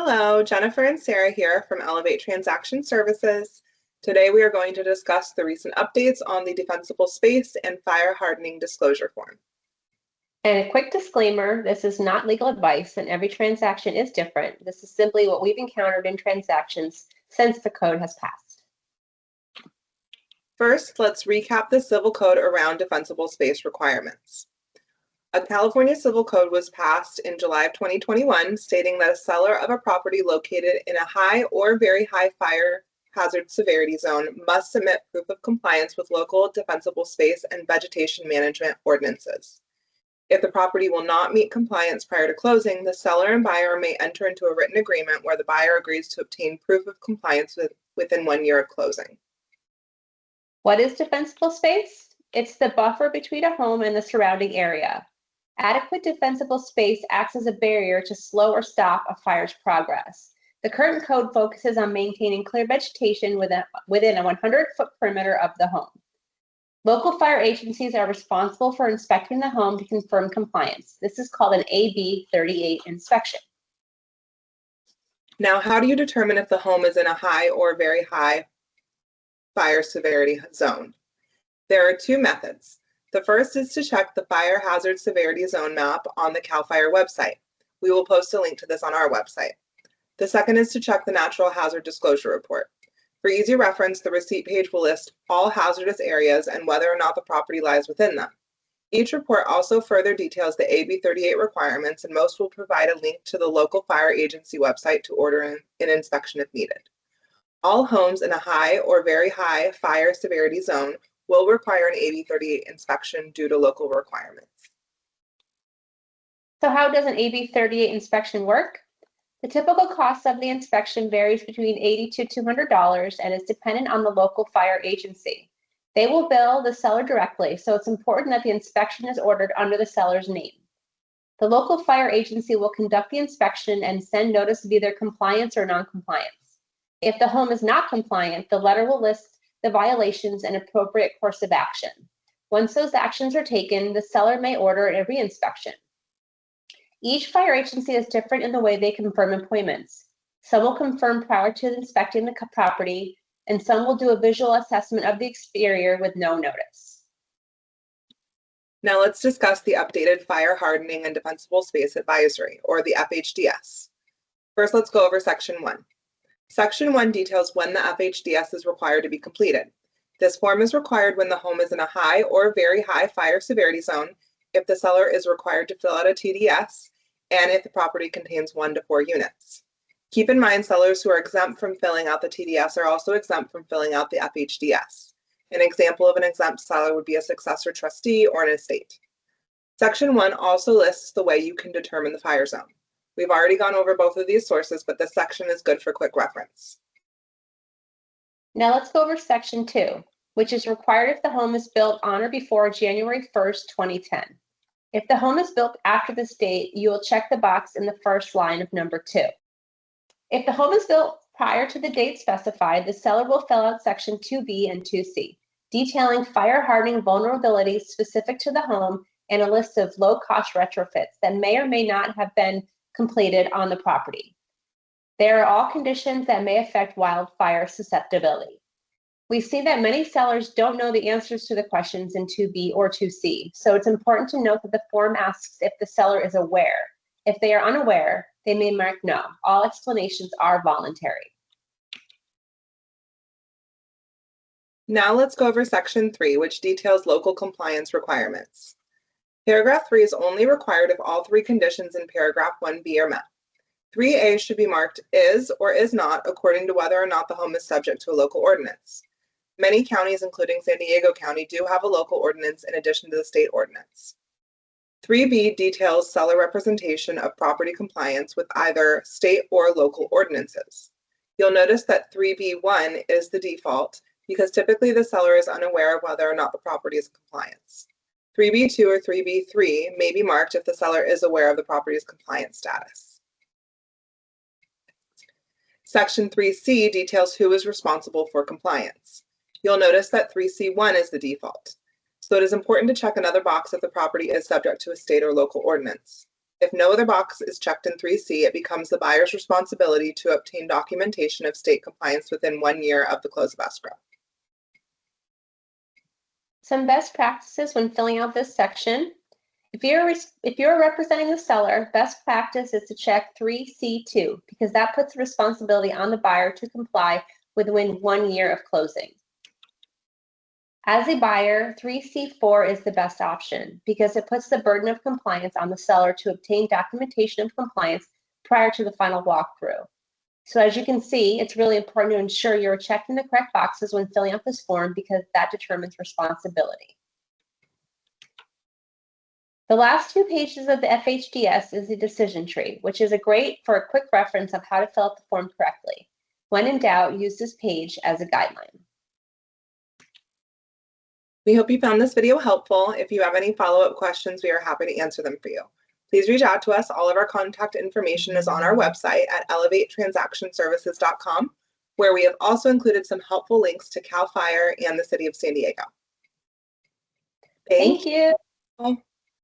Hello, Jennifer and Sarah here from Elevate Transaction Services. Today we are going to discuss the recent updates on the Defensible Space and Fire Hardening Disclosure Form. And a quick disclaimer, this is not legal advice and every transaction is different. This is simply what we've encountered in transactions since the code has passed. First, let's recap the Civil Code around defensible space requirements. A California Civil Code was passed in July of 2021 stating that a seller of a property located in a high or very high fire hazard severity zone must submit proof of compliance with local defensible space and vegetation management ordinances. If the property will not meet compliance prior to closing, the seller and buyer may enter into a written agreement where the buyer agrees to obtain proof of compliance within 1 year of closing. What is defensible space? It's the buffer between a home and the surrounding area. Adequate defensible space acts as a barrier to slow or stop a fire's progress. The current code focuses on maintaining clear vegetation within a 100-foot perimeter of the home. Local fire agencies are responsible for inspecting the home to confirm compliance. This is called an AB 38 inspection. Now, how do you determine if the home is in a high or very high fire severity zone? There are two methods. The first is to check the fire hazard severity zone map on the CAL FIRE website. We will post a link to this on our website. The second is to check the Natural Hazard Disclosure Report. For easy reference, the receipt page will list all hazardous areas and whether or not the property lies within them. Each report also further details the AB 38 requirements, and most will provide a link to the local fire agency website to order an inspection if needed. All homes in a high or very high fire severity zone will require an AB 38 inspection due to local requirements. So how does an AB 38 inspection work? The typical cost of the inspection varies between $80 to $200 and is dependent on the local fire agency. They will bill the seller directly, so it's important that the inspection is ordered under the seller's name. The local fire agency will conduct the inspection and send notice of either compliance or non-compliance. If the home is not compliant, the letter will list the violations and appropriate course of action. Once those actions are taken, the seller may order a reinspection. Each fire agency is different in the way they confirm appointments. Some will confirm prior to inspecting the property, and some will do a visual assessment of the exterior with no notice. Now let's discuss the updated Fire Hardening and Defensible Space Advisory, or the FHDS. First, let's go over Section 1. Section 1 details when the FHDS is required to be completed. This form is required when the home is in a high or very high fire severity zone, if the seller is required to fill out a TDS, and if the property contains 1 to 4 units. Keep in mind, sellers who are exempt from filling out the TDS are also exempt from filling out the FHDS. An example of an exempt seller would be a successor trustee or an estate. Section 1 also lists the way you can determine the fire zone. We've already gone over both of these sources, but this section is good for quick reference. Now let's go over Section 2, which is required if the home is built on or before January 1st, 2010. If the home is built after this date, you will check the box in the first line of number 2. If the home is built prior to the date specified, the seller will fill out Section 2B and 2C, detailing fire hardening vulnerabilities specific to the home and a list of low-cost retrofits that may or may not have been completed on the property. There are all conditions that may affect wildfire susceptibility. We see that many sellers don't know the answers to the questions in 2B or 2C, so it's important to note that the form asks if the seller is aware. If they are unaware, they may mark no. All explanations are voluntary. Now let's go over Section 3, which details local compliance requirements. Paragraph 3 is only required if all 3 conditions in Paragraph 1B are met. 3A should be marked is or is not according to whether or not the home is subject to a local ordinance. Many counties, including San Diego County, do have a local ordinance in addition to the state ordinance. 3B details seller representation of property compliance with either state or local ordinances. You'll notice that 3B1 is the default because typically the seller is unaware of whether or not the property is in compliance. 3B2 or 3B3 may be marked if the seller is aware of the property's compliance status. Section 3C details who is responsible for compliance. You'll notice that 3C1 is the default. So it is important to check another box if the property is subject to a state or local ordinance. If no other box is checked in 3C, it becomes the buyer's responsibility to obtain documentation of state compliance within 1 year of the close of escrow. Some best practices when filling out this section. If you're representing the seller, best practice is to check 3C2 because that puts the responsibility on the buyer to comply within 1 year of closing. As a buyer, 3C4 is the best option because it puts the burden of compliance on the seller to obtain documentation of compliance prior to the final walkthrough. So as you can see, it's really important to ensure you're checking the correct boxes when filling out this form because that determines responsibility. The last 2 pages of the FHDS is the decision tree, which is great for a quick reference of how to fill out the form correctly. When in doubt, use this page as a guideline. We hope you found this video helpful. If you have any follow-up questions, we are happy to answer them for you. Please reach out to us. All of our contact information is on our website at elevatetransactionservices.com, where we have also included some helpful links to CAL FIRE and the City of San Diego. Thank you.